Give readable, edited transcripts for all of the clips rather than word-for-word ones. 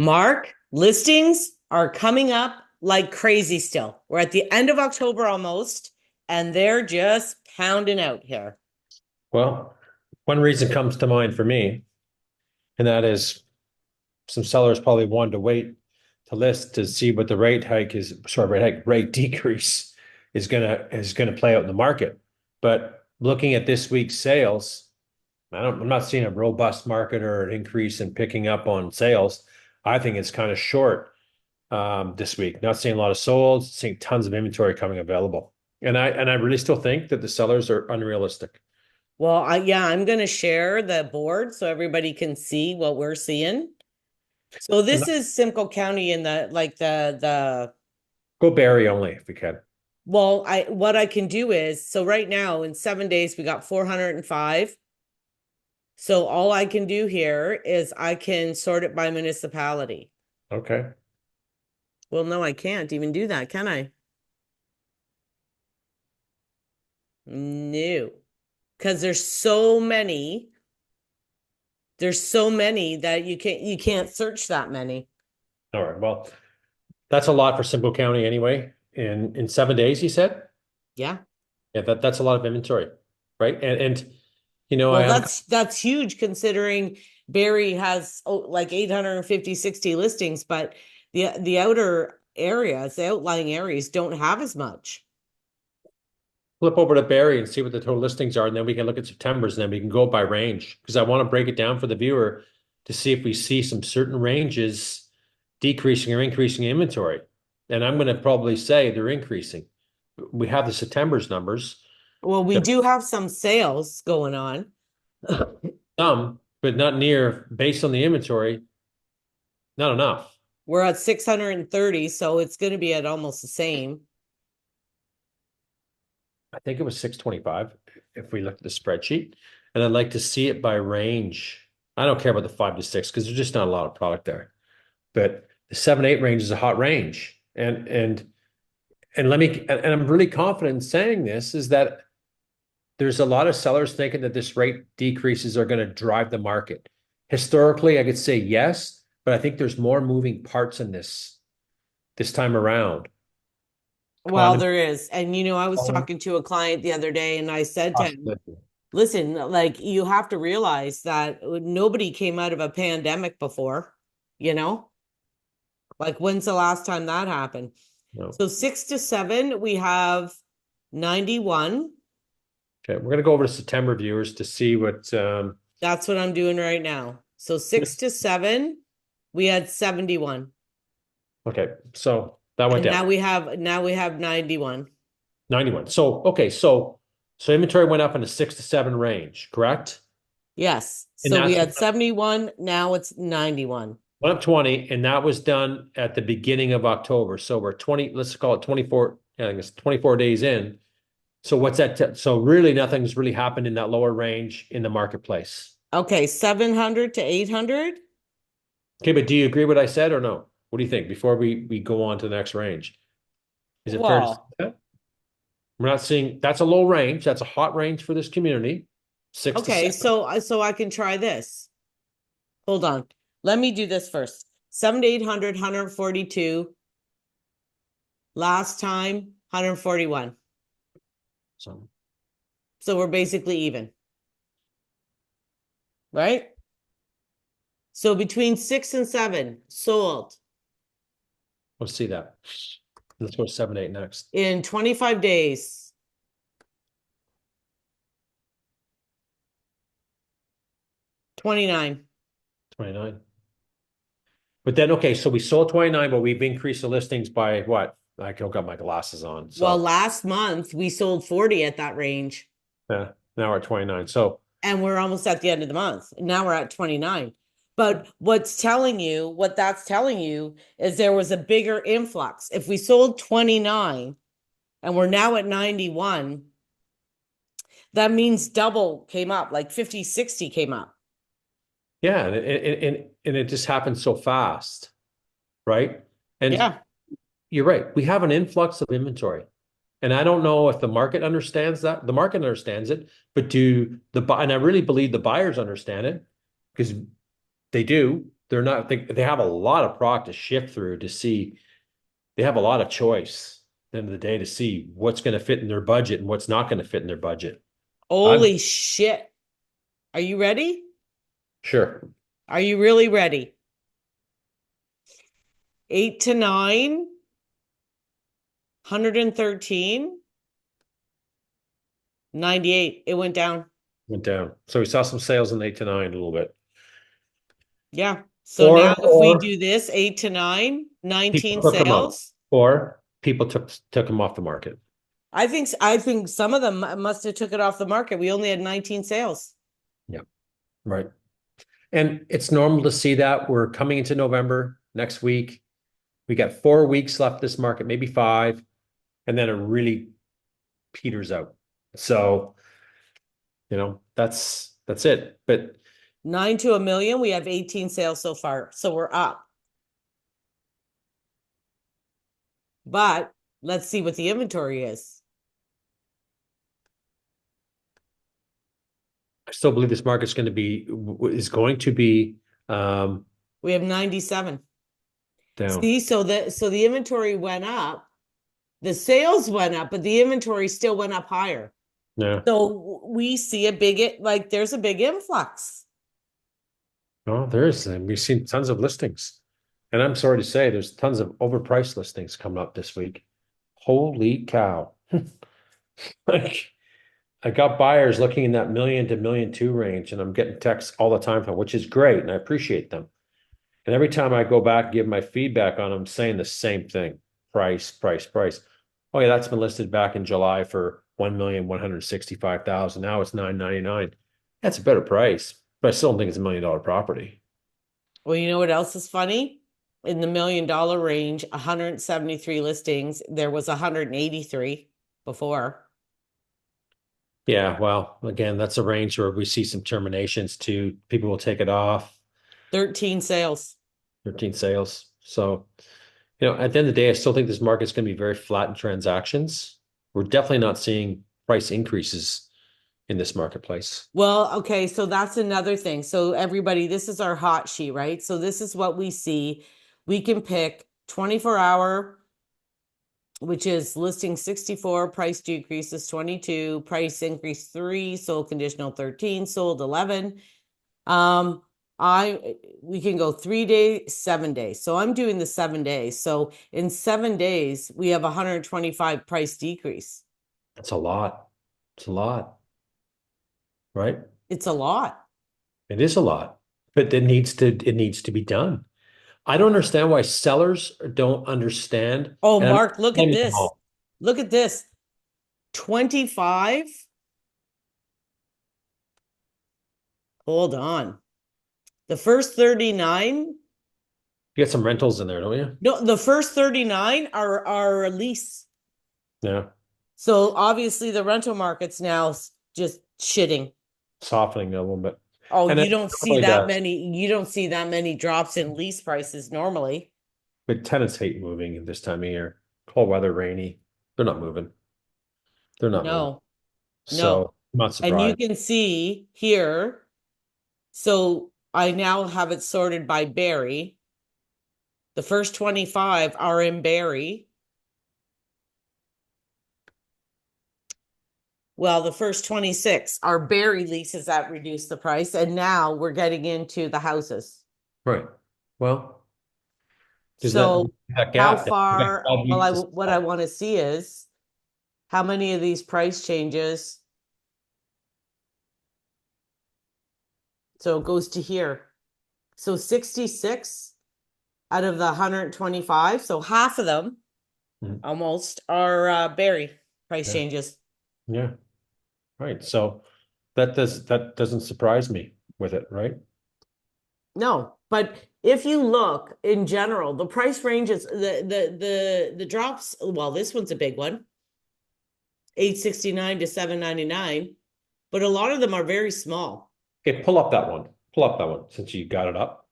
Mark, listings are coming up like crazy still. We're at the end of October almost, and they're just pounding out here. Well, one reason comes to mind for me, and that is some sellers probably wanted to wait to list to see what the rate hike is, sorry, rate decrease is gonna play out in the market. But looking at this week's sales, I'm not seeing a robust market or an increase in picking up on sales. I think it's kind of short this week. Not seeing a lot of solds, seeing tons of inventory coming available. And I really still think that the sellers are unrealistic. Well, yeah, I'm going to share the board so everybody can see what we're seeing. So And this is Simcoe County in the like the go Barrie only if we can. well, I what I can do is so right now in 7 days we got 405. So all I can do here is I can sort it by municipality. Okay. Well, no, I can't even do that, can I? No, because there's so many that you can't search that many. All right. Well, that's a lot for Simcoe County anyway. In 7 days, you said? Yeah. Yeah, that's a lot of inventory, right? And you know, Well, I am that's huge considering Barrie has like 850, 60 listings, but the outer areas, the outlying areas don't have as much. flip over to Barrie and see what the total listings are, and then we can look at September's, and then we can go by range because I want to break it down for the viewer to see if we see some certain ranges decreasing or increasing inventory. And I'm going to probably say they're increasing. We have the September's numbers. Well, we There do have some sales going on. are some, but not near based on the inventory, not enough. We're at 630, so it's going to be at almost the same. I think it was 625 if we look at the spreadsheet. And I'd like to see it by range. I don't care about the 5 to 6 because there's just not a lot of product there. But the 7, 8 range is a hot range. And let me and I'm really confident in saying this is that there's a lot of sellers thinking that this rate decreases are going to drive the market. Historically, I could say yes, but I think there's more moving parts in this time around. Well, Economy, there is. And I was talking to a client the other day and I said to cost him, of living. listen, like you have to realize that nobody came out of a pandemic before, you know? Like when's the last time that happened? No. So 6 to 7, we have 91. Okay, we're going to go over to September viewers to see what That's what I'm doing right now. So 6 to 7, we had 71. okay, so that went And down. now we have 91. 91. So inventory went up in the 6 to 7 range, correct? Yes. And So we that's had 71, now it's 91. went up 20, and that was done at the beginning of October. So we're 20, let's call it 24, I think it's 24 days in. So what's that? So really nothing's really happened in that lower range in the marketplace. Okay, 700 to 800. Okay, but do you agree what I said or no? What do you think before we go on to the next range? Is it fair to say Well, that? We're not seeing that's a low range. That's a hot range for this community. Six to okay, seven. so I can try this. Hold on. Let me do this first. 7 to 800, last time 141. So So we're basically even, right? So between 6 and 7 sold let's see that. Let's go to 7, 8 next. in 25 days. 29. 29. But then, okay, so we sold 29, but we've increased the listings by what? I don't got my glasses on. Well, So last month we sold 40 at that range, now we're at 29. So and we're almost at the end of the month. Now we're at 29. But what that's telling you is there was a bigger influx. If we sold 29 and we're now at 91, that means double came up, like 50, 60 came up. yeah, and it just happened so fast, right? And Yeah. you're right. We have an influx of inventory. And I don't know if the market understands that. The market understands it, but do the buy and I really believe the buyers understand it because they do. they're not they have a lot of product to shift through to see. They have a lot of choice at the end of the day to see what's going to fit in their budget and what's not going to fit in their budget. I'm Holy shit. Are you ready? sure. Are you really ready? 8 to 9, 113, 98. It went down. Went down. So we saw some sales in 8 to 9 a little bit. Yeah. So now if we Or do this, 8 to 9, people 19 took them up. sales. Or people took them off the market. I think some of them must have took it off the market. We only had 19 sales. Yeah, right. And it's normal to see that. We're coming into November next week. We got 4 weeks left this market, maybe five, and then it really peters out. So, that's it. But 9 to 1 million. We have 18 sales so far. So we're up. But let's see what the inventory is. I still believe this market's going to be is going to be We have 97. down. See, so the inventory went up. The sales went up, but the inventory still went up higher. Yeah. So we see there's a big influx. Oh, there is. And we've seen tons of listings. And I'm sorry to say, there's tons of overpriced listings coming up this week. Holy cow. Like, I got buyers looking in that million to million two range, and I'm getting texts all the time from, which is great, and I appreciate them. And every time I go back and give my feedback on them, saying the same thing: price, price, price. Oh yeah, that's been listed back in July for 1,165,000. Now it's 999. That's a better price, but I still don't think it's $1 million property. Well, you know what else is funny? In the $1 million range, 173 listings. There was 183 before. Yeah, well, again, that's a range where we see some terminations too. People will take it off, 13 sales. 13 sales. So, at the end of the day, I still think this market's going to be very flat in transactions. We're definitely not seeing price increases in this marketplace. Well, okay, so that's another thing. So everybody, this is our hot sheet, right? So this is what we see. We can pick 24-hour, which is listing 64, price decreases 22, price increase 3, sold conditional 13, sold 11. Um, we can go 3 days, 7 days. So I'm doing the 7 days. So in 7 days, we have 125 price decrease. That's a lot. It's a lot, right? It's a lot. It is a lot, but it needs to be done. I don't understand why sellers don't understand. Oh, And I'm Mark, look at blaming them this. all. Look at this. 25. Hold on. The first 39, You got some rentals in there, don't you? no, the first 39 are a lease. Yeah, So obviously the rental market's now just shitting. softening a little bit. Oh, And you it don't see normally that does. many, you don't see that many drops in lease prices normally. But tenants hate moving this time of year. Cold weather, rainy. They're not moving. They're not moving. No, no. So I'm not And you surprised. can see here, so I now have it sorted by Barrie. The first 25 are in Barrie. Well, the first 26 are Barrie leases that reduce the price, and now we're getting into the houses. Right. Well, there's that So that how gap there. We got far, 12 well, weeks to what I sell. want to see is how many of these price changes. So it goes to here. So 66 out of the 125, so half of them Mhm. almost are Barrie price Yeah. changes. Yeah. Right. So that doesn't surprise me with it, right? No, but if you look in general, the price ranges, the drops, well, this one's a big one, 869 to 799, but a lot of them are very small. Okay, pull up that one. Pull up that one since you got it up.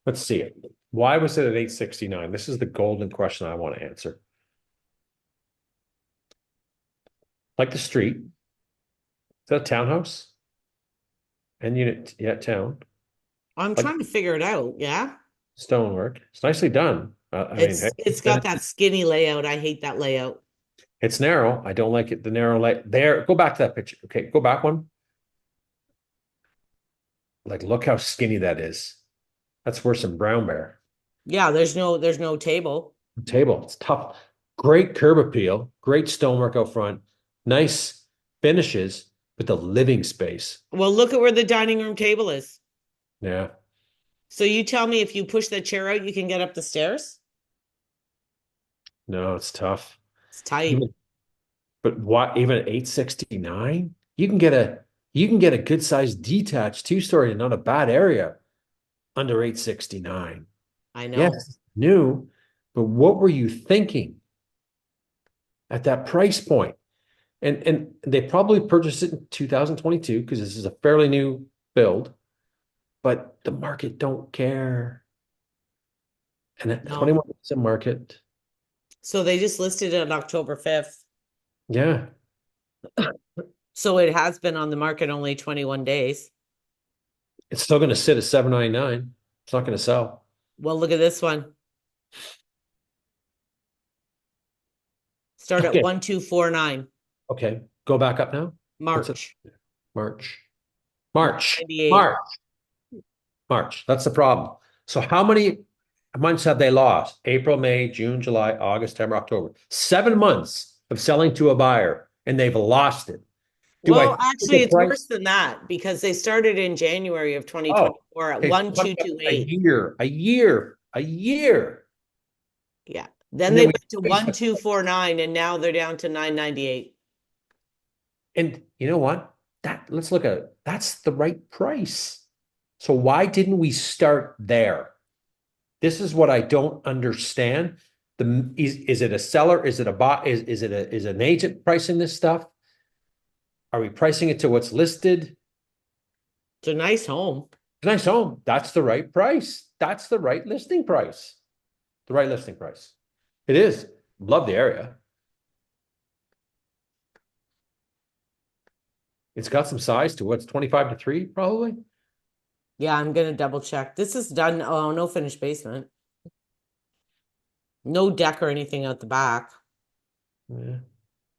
Let's see it. Why was it at 869? This is the golden question I want to answer. Like the street, is that a townhouse? And unit, yeah, town. I'm like trying to figure it out. Yeah. stonework. It's nicely done. I mean, hey, It's got that skinny layout. I hate that layout. it's narrow. I don't like it. The narrow light there. Go back to that picture. Okay, go back one. Like, look how skinny that is. That's worse than brown bear. Yeah, there's no table. Table. It's tough. Great curb appeal. Great stonework out front. Nice finishes, but the living space. Well, look at where the dining room table is. Yeah. So you tell me if you push that chair out, you can get up the stairs? No, it's tough. It's tight. Even but what even at 869? You can get a good sized detached two-story in not a bad area under 869. I know. Yes, new, but what were you thinking at that price point? And they probably purchased it in 2022 because this is a fairly new build, but the market don't care. And at No. 21 is a market. So they just listed it on October 5th. Yeah. So it has been on the market only 21 days. It's still going to sit at 799. It's not going to sell. Well, look at this one. Start at Okay. 1249, Okay. Go back up now. What's it? March March. March. 98. March. March. That's the problem. So how many months have they lost? April, May, June, July, August, September, October. 7 months of selling to a buyer, and they've lost it. Do I Well, think actually, the it's price? worse than that because they started in January of Oh, 2024 at okay. So how about a 1228. year, a year, a year. Yeah. Then And they then we went to face the 1249 and now they're down to 998. and you know what? Let's look at it. That's the right price. So why didn't we start there? This is what I don't understand. Is it a seller? Is it a buy? Is it is an agent pricing this stuff? Are we pricing it to what's listed? It's a nice home. Nice home. That's the right price. That's the right listing price. The right listing price. It is. Love the area. It's got some size to what's 25 to 3, probably. Yeah, I'm gonna double check. This is done. Oh, no finished basement. No deck or anything out the back. Yeah.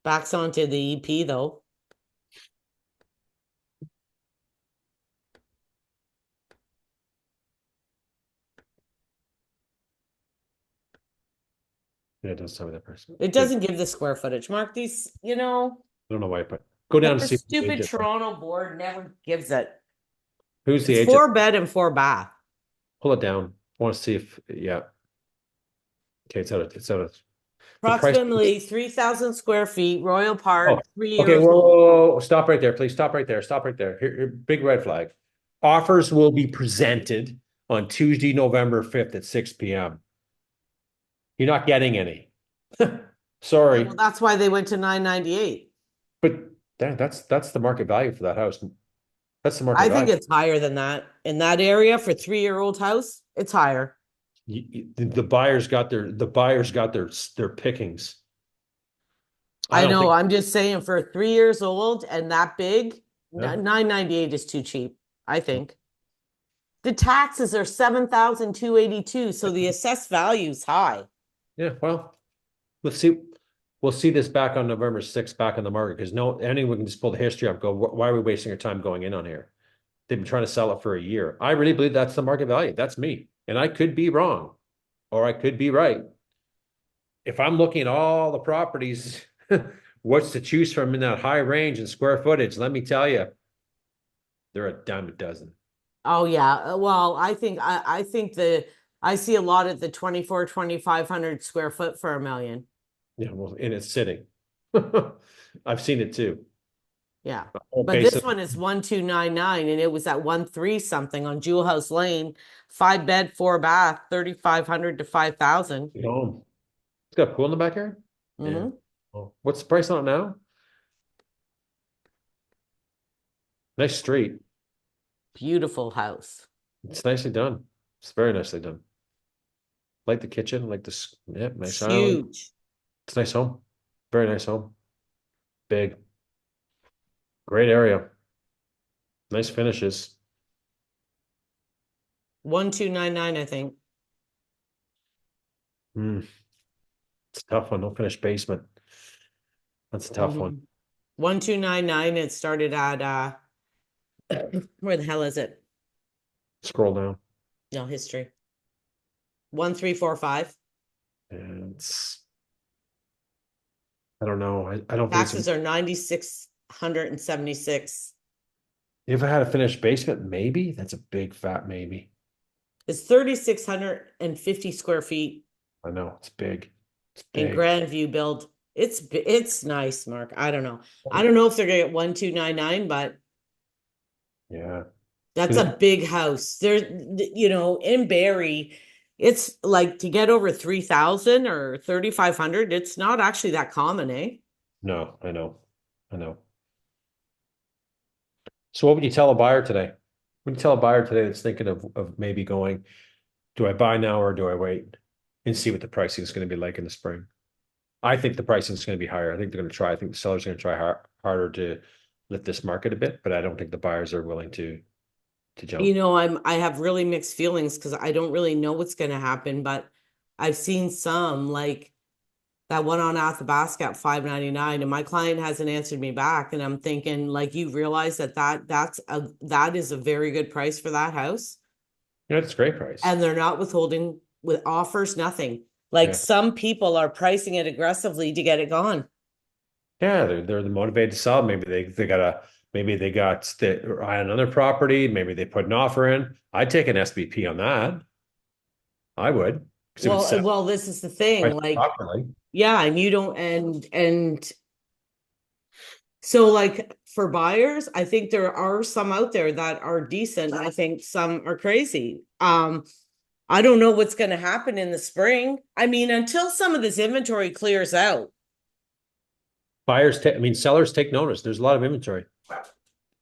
Backs onto the EP though. Yeah, it does tell me that price. It But doesn't give the square footage. Mark, I don't know why I put. Go down and the see who the stupid agent was. Toronto board never gives it. Who's the It's agent. 4 bed and 4 bath. Pull it down. I want to see if yeah. Okay, it's out of the price. Approximately 3,000 square feet, Royal Oh, Park, three okay. years Whoa, old. whoa, whoa. Stop right there, please. Stop right there. Stop right there. Big red flag. Offers will be presented on Tuesday, November 5th at 6 p.m. You're not getting any. Well, Sorry, that's why they went to 998. but that's the market value for that house. That's the market I think value. it's higher than that. In that area for 3-year-old house, it's higher. The buyers got their pickings. I I don't know. think. I'm just saying for 3 years old and that big, Yeah. 998 is too cheap, I think. The taxes are 7,282, so the assessed value is high. Yeah. Well, let's see. We'll see this back on November 6th, back on the market because no anyone can just pull the history up. Go, why are we wasting our time going in on here? They've been trying to sell it for a year. I really believe that's the market value. That's me, and I could be wrong, or I could be right. If I'm looking at all the properties, what's to choose from in that high range and square footage? Let me tell you, they're a dime a dozen. Oh yeah. Well, I think I see a lot at the 2,500 square foot for a million. Yeah, well, and it's sitting. I've seen it too. Yeah. All But based this on one is 1,299 and it was at 1,3 something on Jewel House Lane, 5 bed, 4 bath, 3,500 to 5,000. home. It's got a pool in the backyard. Yeah. Mm-hmm. Oh, what's the price on it now? Nice street. Beautiful house. It's nicely done. It's very nicely done. Like the kitchen, like this. Yeah, nice It's island. huge. It's a nice home. Very nice home. Big. Great area. Nice finishes. 1299, I think. Hmm, it's a tough one. No finished basement. That's a tough one. 1299. It started at where the hell is it? Scroll down. No, history. 1345. And I don't know. I don't think it's, Taxes are 9676. if I had a finished basement, maybe that's a big fat maybe. It's 3650 square feet I know it's big. It's in big. Grandview build. It's nice, Mark. I don't know. I don't know if they're gonna get 1299, but Yeah. that's Is a it? big house. There's, in Barrie, it's like to get over 3000 or 3500. It's not actually that common, eh? No, I know. I know. So what would you tell a buyer today? What would you tell a buyer today that's thinking of maybe going, do I buy now or do I wait and see what the pricing is going to be like in the spring? I think the pricing is going to be higher. I think they're going to try. I think the sellers are going to try harder to lift this market a bit, but I don't think the buyers are willing to jump. I have really mixed feelings because I don't really know what's going to happen, but I've seen some like that one on Athabasca at 599, and my client hasn't answered me back, and I'm thinking like you realize that is a very good price for that house, Yeah, it's a great price. and they're not withholding with offers, nothing. Like Yeah. some people are pricing it aggressively to get it gone. Yeah, they're motivated to sell. Maybe they got the eye on another property. Maybe they put an offer in. I'd take an SBP on that. I would, because it would set Well, this is the thing, price like, properly. yeah, and you don't, and so like for buyers, I think there are some out there that are decent. I think some are crazy. I don't know what's going to happen in the spring. I mean, until some of this inventory clears out. I mean, sellers take notice. There's a lot of inventory.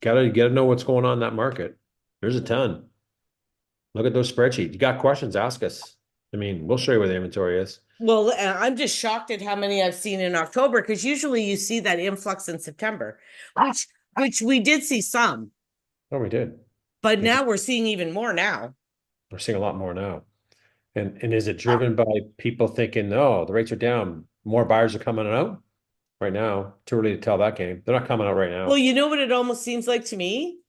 Gotta know what's going on in that market. There's a ton. Look at those spreadsheets. You got questions, ask us. I mean, we'll show you where the inventory is. Well, I'm just shocked at how many I've seen in October because usually you see that influx in September, which we did see some, Oh, we did. but We did. now we're seeing even more now. We're seeing a lot more now. And is it driven by people thinking, oh, the rates are down, more buyers are coming out? Right now, too early to tell that game. They're not coming out right Well, now. you know what it almost seems like to me?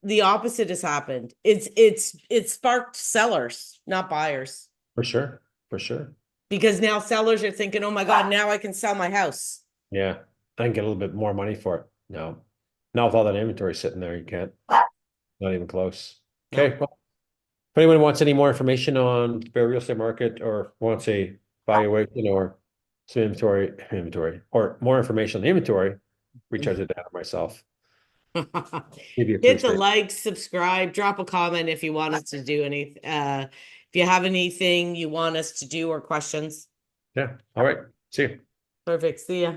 The opposite has happened. It's sparked sellers, not buyers. For sure. For sure. Because now sellers are thinking, oh my God, now I can sell my house. Yeah. I can get a little bit more money for it. No. Not with all that inventory sitting there, you can't. Not even close. No. Okay. Well, if anyone wants any more information on the real estate market or wants a valuation or some inventory, or more information on the inventory, reach out to Dan or myself. Give you a true Hit the state. like, subscribe, drop a comment if you want us to do any if you have anything you want us to do or questions. Yeah. All right. See you. Perfect. See ya.